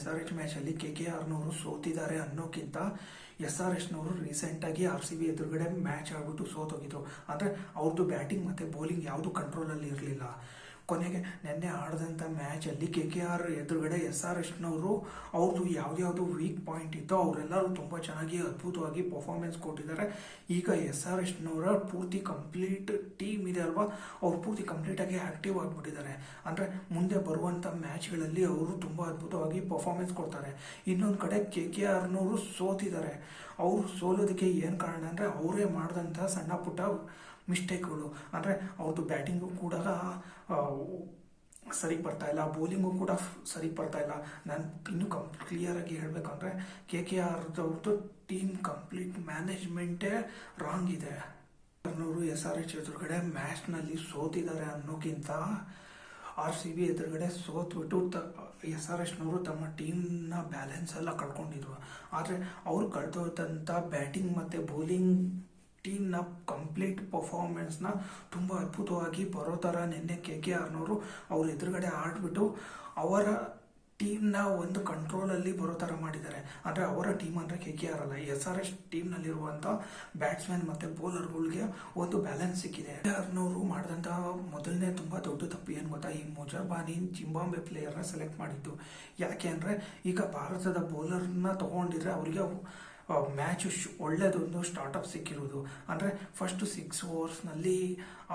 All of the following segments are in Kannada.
SRH ಮ್ಯಾಚಲ್ಲಿ KKRನವರು ಸೋತಿದ್ದಾರೆ ಅನ್ನೋಕ್ಕಿಂತ SRHನವರು ರೀಸೆಂಟಾಗಿ RCB ಎದುರುಗಡೆ ಮ್ಯಾಚ್ ಆಡ್ಬಿಟ್ಟು ಸೋತೋಗಿದ್ರು. ಅಂದರೆ ಅವ್ರದ್ದು ಬ್ಯಾಟಿಂಗ್ ಮತ್ತು ಬೌಲಿಂಗ್ ಯಾವುದು ಕಂಟ್ರೋಲಲ್ಲಿ ಇರಲಿಲ್ಲ. ಕೊನೆಗೆ ನಿನ್ನೆ ಆಡಿದಂಥ ಮ್ಯಾಚಲ್ಲಿ KKR ಎದುರುಗಡೆ SRHನವರು ಅವ್ರದ್ದು ಯಾವ್ದು ವೀಕ್ ಪಾಯಿಂಟ್ ಇತ್ತೋ ಅವರೆಲ್ಲರೂ ತುಂಬ ಚೆನ್ನಾಗಿ ಅದ್ಭುತವಾಗಿ ಪರ್ಫಾರ್ಮೆನ್ಸ್ ಕೊಟ್ಟಿದ್ದಾರೆ. ಈಗ SRHನವರ ಪೂರ್ತಿ ಕಂಪ್ಲೀಟ್ ಟೀಮ್ ಇದೆ ಅಲ್ವಾ, ಅವ್ರು ಪೂರ್ತಿ ಕಂಪ್ಲೀಟಾಗಿ ಆ್ಯಕ್ಟಿವ್ ಆಗಿಬಿಟ್ಟಿದ್ದಾರೆ. ಅಂದರೆ ಮುಂದೆ ಬರುವಂಥ ಮ್ಯಾಚ್ಗಳಲ್ಲಿ ಅವರು ತುಂಬ ಅದ್ಭುತವಾಗಿ ಪರ್ಫಾರ್ಮೆನ್ಸ್ ಕೊಡ್ತಾರೆ. ಇನ್ನೊಂದು ಕಡೆ KKRನವರು ಸೋತಿದ್ದಾರೆ. ಅವರು ಸೋಲೋದಕ್ಕೆ ಏನು ಕಾರಣ ಅಂದರೆ ಅವರೇ ಮಾಡಿದಂಥ ಸಣ್ಣ ಪುಟ್ಟ ಮಿಸ್ಟೇಕ್ಗಳು. ಅಂದರೆ ಅವ್ರದ್ದು ಬ್ಯಾಟಿಂಗು ಕೂಡ ಸರಿ ಬರ್ತಾ ಇಲ್ಲ, ಬೌಲಿಂಗು ಕೂಡ ಸರಿ ಬರ್ತಾ ಇಲ್ಲ. ನಾನು ಇನ್ನೂ ಕ್ಲಿಯರಾಗಿ ಹೇಳಬೇಕಂದ್ರೆ KKRದವ್ರದ್ದು ಟೀಮ್ ಕಂಪ್ಲೀಟ್ ಮ್ಯಾನೇಜ್ಮೆಂಟೇ ರಾಂಗ್ ಇದೆ. ಅವ್ರನ್ನವರು SRH ಎದುರುಗಡೆ ಮ್ಯಾಚ್ನಲ್ಲಿ ಸೋತಿದ್ದಾರೆ ಅನ್ನೋಕ್ಕಿಂತ RCB ಎದುರುಗಡೆ ಸೋತ್ಬಿಟ್ಟು SRHನವರು ತಮ್ಮ ಟೀಮ್ನ ಬ್ಯಾಲೆನ್ಸ್ ಎಲ್ಲ ಕಳ್ಕೊಂಡಿದ್ರು. ಆದರೆ ಅವ್ರು ಕಳೆದೋದಂಥ ಬ್ಯಾಟಿಂಗ್ ಮತ್ತು ಬೌಲಿಂಗ್ ಟೀಮ್ನ ಕಂಪ್ಲೀಟ್ ಪರ್ಫಾರ್ಮೆನ್ಸ್ನ ತುಂಬ ಅದ್ಭುತವಾಗಿ ಬರೋ ಥರ ನಿನ್ನೆ KKRನವರು ಅವ್ರ ಎದುರುಗಡೆ ಆಡಿಬಿಟ್ಟು ಅವರ ಟೀಮ್ನ ಒಂದು ಕಂಟ್ರೋಲಲ್ಲಿ ಬರೋ ಥರ ಮಾಡಿದ್ದಾರೆ. ಅಂದರೆ ಅವರ ಟೀಮ್ ಅಂದರೆ KKR ಅಲ್ಲ, SRH ಟೀಮ್ನಲ್ಲಿರುವಂಥ ಬ್ಯಾಟ್ಸ್ಮನ್ ಮತ್ತು ಬೌಲರ್ಗಳಿಗೆ ಒಂದು ಬ್ಯಾಲೆನ್ಸ್ ಸಿಕ್ಕಿದೆ. KKRನವರು ಮಾಡಿದಂಥ ಮೊದಲನೇ ತುಂಬ ದೊಡ್ಡ ತಪ್ಪು ಏನು ಗೊತ್ತಾ, ಈ ಮುಜರ್ಬಾನಿ ಜಿಂಬಾಬ್ವೆ ಪ್ಲೇಯರ್ನ ಸೆಲೆಕ್ಟ್ ಮಾಡಿದ್ದು. ಯಾಕೆ ಅಂದರೆ ಈಗ ಭಾರತದ ಬೌಲರ್ನ ತೊಗೊಂಡಿದ್ರೆ ಅವರಿಗೆ ಮ್ಯಾಚು ಒಳ್ಳೆಯದೊಂದು ಸ್ಟಾರ್ಟಪ್ ಸಿಕ್ಕಿರೋದು. ಅಂದರೆ ಫಸ್ಟ್ 6 ಓವರ್ಸ್ನಲ್ಲಿ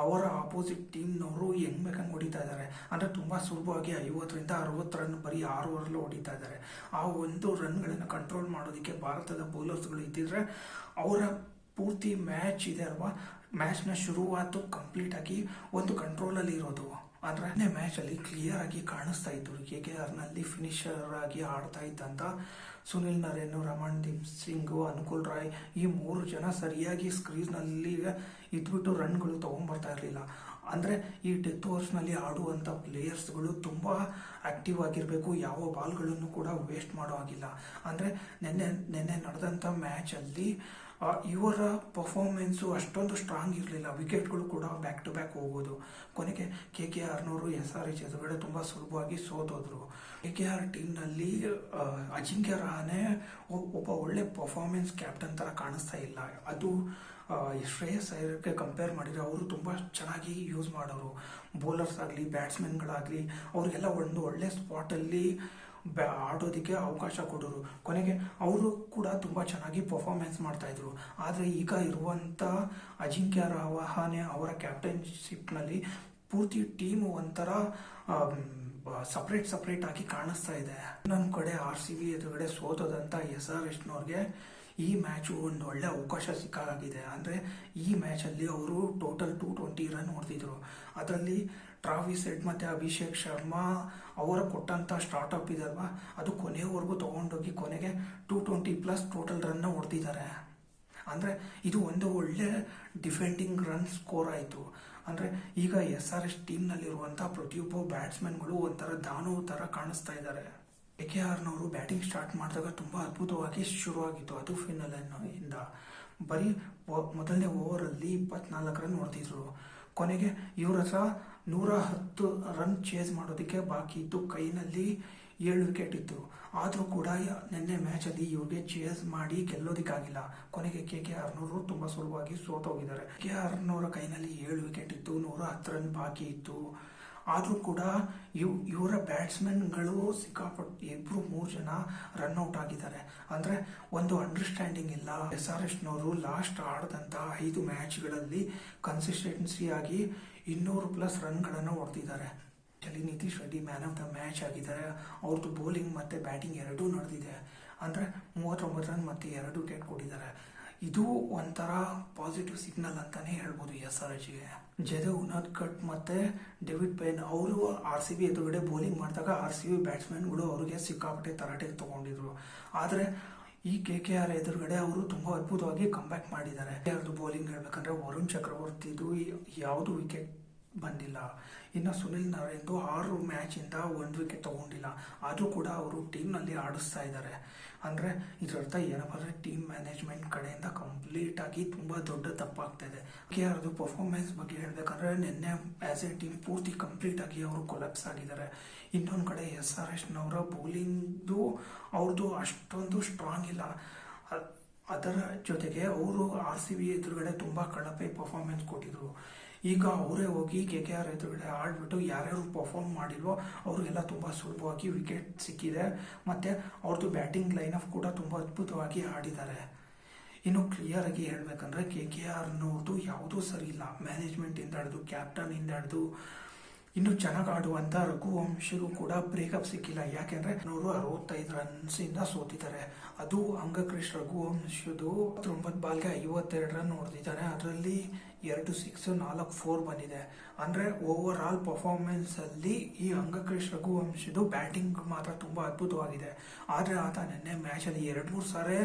ಅವರ ಆಪೋಸಿಟ್ ಟೀಮ್ನವರು ಹೆಂಗೆ ಬೇಕಂಗೆ ಹೊಡಿತಾ ಇದ್ದಾರೆ. ಅಂದರೆ ತುಂಬ ಸುಲಭವಾಗಿ 50ರಿಂದ 60 ರನ್ ಬರೀ 6 ಓವರಲ್ಲೂ ಹೊಡಿತಾ ಇದ್ದಾರೆ. ಆ ಒಂದು ರನ್ಗಳನ್ನು ಕಂಟ್ರೋಲ್ ಮಾಡೋದಕ್ಕೆ ಭಾರತದ ಬೌಲರ್ಸ್ಗಳು ಇದ್ದಿದ್ರೆ ಅವರ ಪೂರ್ತಿ ಮ್ಯಾಚ್ ಇದೆ ಅಲ್ವಾ, ಮ್ಯಾಚ್ನ ಶುರುವಾತು ಕಂಪ್ಲೀಟಾಗಿ ಒಂದು ಕಂಟ್ರೋಲಲ್ಲಿ ಇರೋದು. ಅಂದರೆ ಮ್ಯಾಚಲ್ಲಿ ಕ್ಲಿಯರ್ ಆಗಿ ಕಾಣಿಸ್ತಾ ಇತ್ತು KKRನಲ್ಲಿ ಫಿನಿಷರ್ ಆಗಿ ಆಡ್ತಾ ಇದ್ದಂಥ ಸುನಿಲ್ ನರೇನ್, ರಮಣ್ದೀಪ್ ಸಿಂಗ್, ಅನುಕೂಲ್ ರಾಯ್ ಈ 3 ಜನ ಸರಿಯಾಗಿ ಸ್ಕ್ರೀನ್ನಲ್ಲಿ ಇದ್ಬಿಟ್ಟು ರನ್ಗಳು ತೊಗೊಂಬರ್ತಾ ಇರಲಿಲ್ಲ. ಅಂದರೆ ಈ ಡೆತ್ ಓವರ್ಸ್ನಲ್ಲಿ ಆಡುವಂಥ ಪ್ಲೇಯರ್ಸ್ಗಳು ತುಂಬ ಆ್ಯಕ್ಟಿವ್ ಆಗಿರಬೇಕು, ಯಾವ ಬಾಲ್ಗಳನ್ನು ಕೂಡ ವೇಸ್ಟ್ ಮಾಡೋ ಆಗಿಲ್ಲ. ಅಂದರೆ ನೆನ್ನೆ ನಡೆದಂಥ ಮ್ಯಾಚಲ್ಲಿ ಇವರ ಪರ್ಫಾರ್ಮೆನ್ಸು ಅಷ್ಟೊಂದು ಸ್ಟ್ರಾಂಗ್ ಇರಲಿಲ್ಲ. ವಿಕೆಟ್ಗಳು ಕೂಡ ಬ್ಯಾಕ್ ಟು ಬ್ಯಾಕ್ ಹೋಗೋದು. ಕೊನೆಗೆ KKRನವರು SRH ಎದುರುಗಡೆ ತುಂಬ ಸುಲಭವಾಗಿ ಸೋತೋದ್ರು. KKR ಟೀಮ್ನಲ್ಲಿ ಅಜಿಂಕ್ಯ ರಹಾನೆ ಒಬ್ಬ ಒಳ್ಳೆ ಪರ್ಫಾರ್ಮೆನ್ಸ್ ಕ್ಯಾಪ್ಟನ್ ಥರ ಕಾಣಿಸ್ತಾ ಇಲ್ಲ. ಅದು ಶ್ರೇಯಸ್ ಅಯ್ಯರ್ಗೆ ಕಂಪೇರ್ ಮಾಡಿದರೆ ಅವರು ತುಂಬ ಚೆನ್ನಾಗಿ ಯೂಸ್ ಮಾಡೋರು. ಬೌಲರ್ಸ್ ಆಗಲಿ ಬ್ಯಾಟ್ಸ್ಮನ್ಗಳಾಗಲಿ ಅವರಿಗೆಲ್ಲ ಒಂದು ಒಳ್ಳೆ ಸ್ಪಾಟಲ್ಲಿ ಆಡೋದಕ್ಕೆ ಅವಕಾಶ ಕೊಡೋರು. ಕೊನೆಗೆ ಅವರು ಕೂಡ ತುಂಬ ಚೆನ್ನಾಗಿ ಪರ್ಫಾರ್ಮೆನ್ಸ್ ಮಾಡ್ತಾಯಿದ್ರು. ಆದರೆ ಈಗ ಇರುವಂಥ ಅಜಿಂಕ್ಯ ರಹಾನೆ ಅವರ ಕ್ಯಾಪ್ಟನ್ಶಿಪ್ನಲ್ಲಿ ಪೂರ್ತಿ ಟೀಮು ಒಂಥರ ಸಪ್ರೇಟ್ ಆಗಿ ಕಾಣಿಸ್ತಾ ಇದೆ. ಇನ್ನೊಂದು ಕಡೆ RCB ಎದುರುಗಡೆ ಸೋತದಂಥ SRHನವ್ರಿಗೆ ಈ ಮ್ಯಾಚು ಒಂದು ಒಳ್ಳೆ ಅವಕಾಶ ಸಿಕ್ಕಾಗಿದೆ. ಅಂದರೆ ಈ ಮ್ಯಾಚಲ್ಲಿ ಅವರು ಟೋಟಲ್ 220 ರನ್ ಹೊಡೆದಿದ್ರು. ಅದರಲ್ಲಿ ಟ್ರಾವಿಸ್ ಹೆಡ್ ಮತ್ತು ಅಭಿಷೇಕ್ ಶರ್ಮಾ ಅವರ ಕೊಟ್ಟಂಥ ಸ್ಟಾರ್ಟಪ್ ಇದಲ್ವಾ, ಅದು ಕೊನೆಯವರೆಗೂ ತೊಗೊಂಡೋಗಿ ಕೊನೆಗೆ 220+ ಟೋಟಲ್ ರನ್ನ ಹೊಡೆದಿದ್ದಾರೆ. ಅಂದರೆ ಇದು ಒಂದು ಒಳ್ಳೆ ಡಿಫೆಂಡಿಂಗ್ ರನ್ ಸ್ಕೋರ್ ಆಯಿತು. ಅಂದರೆ ಈಗ SRH ಟೀಮ್ನಲ್ಲಿರುವಂಥ ಪ್ರತಿಯೊಬ್ಬ ಬ್ಯಾಟ್ಸ್ಮನ್ಗಳು ಒಂಥರ ದಾನವ ಥರ ಕಾಣಿಸ್ತಾ ಇದ್ದಾರೆ. KKRನವರು ಬ್ಯಾಟಿಂಗ್ ಸ್ಟಾರ್ಟ್ ಮಾಡಿದಾಗ ತುಂಬ ಅದ್ಭುತವಾಗಿ ಶುರುವಾಗಿತ್ತು. ಅದು ಫೈನಲಿಂದ ಬರೀ ಮೊದಲನೇ ಓವರಲ್ಲಿ 24 ರನ್ ಹೊಡೆದಿದ್ರು. ಕೊನೆಗೆ ಇವರ ಹತ್ರ 110 ರನ್ ಚೇಸ್ ಮಾಡೋದಕ್ಕೆ ಬಾಕಿ ಇತ್ತು. ಕೈನಲ್ಲಿ 7 ವಿಕೆಟ್ ಇತ್ತು. ಆದರೂ ಕೂಡ ನಿನ್ನೆ ಮ್ಯಾಚಲ್ಲಿ ಇವ್ರಿಗೆ ಚೇಸ್ ಮಾಡಿ ಗೆಲ್ಲೋದಕ್ಕಾಗಿಲ್ಲ. ಕೊನೆಗೆ KKRನವರು ತುಂಬ ಸುಲಭವಾಗಿ ಸೋತೋಗಿದ್ದಾರೆ. KKRನವರ ಕೈನಲ್ಲಿ 7 ವಿಕೆಟ್ ಇತ್ತು, 110 ರನ್ ಬಾಕಿ ಇತ್ತು. ಆದರೂ ಕೂಡ ಇವರ ಬ್ಯಾಟ್ಸ್ಮನ್ಗಳು ಸಿಕ್ಕಾಪಟ್ಟು 2-3 ಜನ ರನ್ಔಟ್ ಆಗಿದ್ದಾರೆ. ಅಂದರೆ ಒಂದು ಅಂಡರ್ಸ್ಟ್ಯಾಂಡಿಂಗ್ ಇಲ್ಲ. SRHನವರು ಲಾಸ್ಟ್ ಆಡಿದಂಥ 5 ಮ್ಯಾಚ್ಗಳಲ್ಲಿ ಕನ್ಸಿಸ್ಟೆನ್ಸಿಯಾಗಿ 200+ ರನ್ಗಳನ್ನು ಹೊಡೆದಿದ್ದಾರೆ. Nitish Reddy man of the match ಆಗಿದ್ದಾರೆ. ಅವ್ರದ್ದು ಬೌಲಿಂಗ್ ಮತ್ತು ಬ್ಯಾಟಿಂಗ್ ಎರಡೂ ನಡೆದಿದೆ. ಅಂದರೆ 39 ರನ್ ಮತ್ತು 2 ವಿಕೆಟ್ ಕೊಟ್ಟಿದ್ದಾರೆ. ಇದು ಒಂಥರ ಪಾಸಿಟಿವ್ ಸಿಗ್ನಲ್ ಅಂತಲೇ ಹೇಳ್ಬೋದು SRHಗೆ. ಜದೇವ್ ಉನಾದ್ಕಟ್ ಮತ್ತು ಡೇವಿಡ್ ಪೈನ್ ಅವರು RCB ಎದುರುಗಡೆ ಬೌಲಿಂಗ್ ಮಾಡಿದಾಗ RCB ಬ್ಯಾಟ್ಸ್ಮನ್ಗಳು ಅವರಿಗೆ ಸಿಕ್ಕಾಪಟ್ಟೆ ತರಾಟೆಗೆ ತೊಗೊಂಡಿದ್ರು. ಆದರೆ ಈ KKR ಎದುರುಗಡೆ ಅವರು ತುಂಬ ಅದ್ಭುತವಾಗಿ ಕಂಬ್ಯಾಕ್ ಮಾಡಿದ್ದಾರೆ. ಯಾರ್ದು ಬೌಲಿಂಗ್ ಹೇಳ್ಬೇಕಂದ್ರೆ ವರುಣ್ ಚಕ್ರವರ್ತಿದು ಯಾವುದು ವಿಕೆಟ್ ಬಂದಿಲ್ಲ. ಇನ್ನು ಸುನಿಲ್ ನರೇಂದು 6 ಮ್ಯಾಚಿಂದ 1 ವಿಕೆಟ್ ತಗೊಂಡಿಲ್ಲ. ಆದರೂ ಕೂಡ ಅವರು ಟೀಮ್ನಲ್ಲಿ ಆಡಿಸ್ತಾ ಇದ್ದಾರೆ. ಅಂದರೆ ಇದರರ್ಥ ಏನಪ್ಪ ಅಂದರೆ ಟೀಮ್ ಮ್ಯಾನೇಜ್ಮೆಂಟ್ ಕಡೆಯಿಂದ ಕಂಪ್ಲೀಟಾಗಿ ತುಂಬ ದೊಡ್ಡ ತಪ್ಪಾಗ್ತಾ ಇದೆ. KKRದು ಪರ್ಫಾರ್ಮೆನ್ಸ್ ಬಗ್ಗೆ ಹೇಳಬೇಕಂದ್ರೆ ನಿನ್ನೆ ಆ್ಯಸ್ ಎ ಟೀಮ್ ಪೂರ್ತಿ ಕಂಪ್ಲೀಟಾಗಿ ಅವರು ಕೊಲಾಪ್ಸ್ ಆಗಿದ್ದಾರೆ. ಇನ್ನೊಂದು ಕಡೆ SRHನವರ ಬೌಲಿಂಗ್ದು ಅವ್ರದ್ದು ಅಷ್ಟೊಂದು ಸ್ಟ್ರಾಂಗ್ ಇಲ್ಲ. ಅದರ ಜೊತೆಗೆ ಅವರು RCB ಎದುರುಗಡೆ ತುಂಬ ಕಳಪೆ ಪರ್ಫಾರ್ಮೆನ್ಸ್ ಕೊಟ್ಟಿದ್ರು. ಈಗ ಅವರೇ ಹೋಗಿ KKR ಎದುರುಗಡೆ ಆಡ್ಬಿಟ್ಟು ಯಾರ್ಯಾರು ಪರ್ಫಾರ್ಮ್ ಮಾಡಿಲ್ವೋ ಅವರಿಗೆಲ್ಲ ತುಂಬ ಸುಲಭವಾಗಿ ವಿಕೆಟ್ ಸಿಕ್ಕಿದೆ. ಮತ್ತು ಅವ್ರದ್ದು ಬ್ಯಾಟಿಂಗ್ ಲೈನ್ ಕೂಡ ತುಂಬ ಅದ್ಭುತವಾಗಿ ಆಡಿದ್ದಾರೆ. ಇನ್ನು ಕ್ಲಿಯರ್ ಆಗಿ ಹೇಳ್ಬೇಕಂದ್ರೆ KKRನವ್ರದ್ದು ಯಾವುದೂ ಸರಿ ಇಲ್ಲ. ಮ್ಯಾನೇಜ್ಮೆಂಟಿಂದ ಹಿಡಿದು ಕ್ಯಾಪ್ಟನಿಂದ ಹಿಡಿದು ಇನ್ನು ಚೆನ್ನಾಗಿ ಆಡುವಂಥ ರಘುವಂಶಿಗೂ ಕೂಡ ಬ್ರೇಕಪ್ ಸಿಕ್ಕಿಲ್ಲ. ಯಾಕೆಂದ್ರೆ ಅವರು 65 ರನ್ಸಿಂದ ಸೋತಿದ್ದಾರೆ. ಅದು ಅಂಗಕ್ರಿಶ್ ರಘುವಂಶದು 9 ಬಾಲ್ಗೆ 52 ರನ್ ಹೊಡೆದಿದ್ದಾರೆ. ಅದರಲ್ಲಿ 2 6 4 4 ಬಂದಿದೆ. ಅಂದರೆ ಓವರ್ ಆಲ್ ಪರ್ಫಾರ್ಮೆನ್ಸ್ ಅಲ್ಲಿ ಈ ಅಂಗಕ್ರಿಶ್ ರಘುವಂಶದು ಬ್ಯಾಟಿಂಗ್ ಮಾತ್ರ ತುಂಬ ಅದ್ಭುತವಾಗಿದೆ. ಆದರೆ ಆತ ನಿನ್ನೆ ಮ್ಯಾಚಲ್ಲಿ 2-3 ಸಾರಿ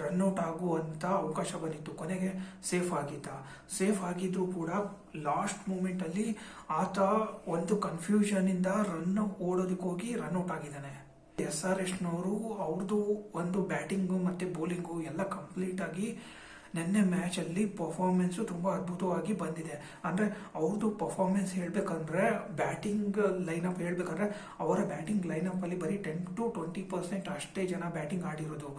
ರನ್ಔಟ್ ಆಗುವಂಥ ಅವಕಾಶ ಬಂದಿತ್ತು. ಕೊನೆಗೆ ಸೇಫ್ ಆಗಿದ್ರು ಕೂಡ ಲಾಸ್ಟ್ ಮೂಮೆಂಟಲ್ಲಿ ಆತ ಒಂದು ಕನ್ಫ್ಯೂಷನಿಂದ ರನ್ ಓಡೋದಕ್ಕೆ ಹೋಗಿ ರನ್ಔಟ್ ಆಗಿದ್ದಾನೆ. SRHನವರು ಅವ್ರದ್ದು ಒಂದು ಬ್ಯಾಟಿಂಗು ಮತ್ತು ಬೌಲಿಂಗು ಎಲ್ಲ ಕಂಪ್ಲೀಟಾಗಿ ನಿನ್ನೆ ಮ್ಯಾಚಲ್ಲಿ ಪರ್ಫಾರ್ಮೆನ್ಸು ತುಂಬ ಅದ್ಭುತವಾಗಿ ಬಂದಿದೆ. ಅಂದರೆ ಅವ್ರದ್ದು ಪರ್ಫಾರ್ಮೆನ್ಸ್ ಹೇಳಬೇಕಂದ್ರೆ ಬ್ಯಾಟಿಂಗ್ ಲೈನಪ್ ಹೇಳಬೇಕಂದ್ರೆ ಅವರ ಬ್ಯಾಟಿಂಗ್ ಲೈನಪ್ಪಲ್ಲಿ ಬರೀ 10 to 20% ಅಷ್ಟೇ ಜನ ಬ್ಯಾಟಿಂಗ್ ಆಡಿರೋದು.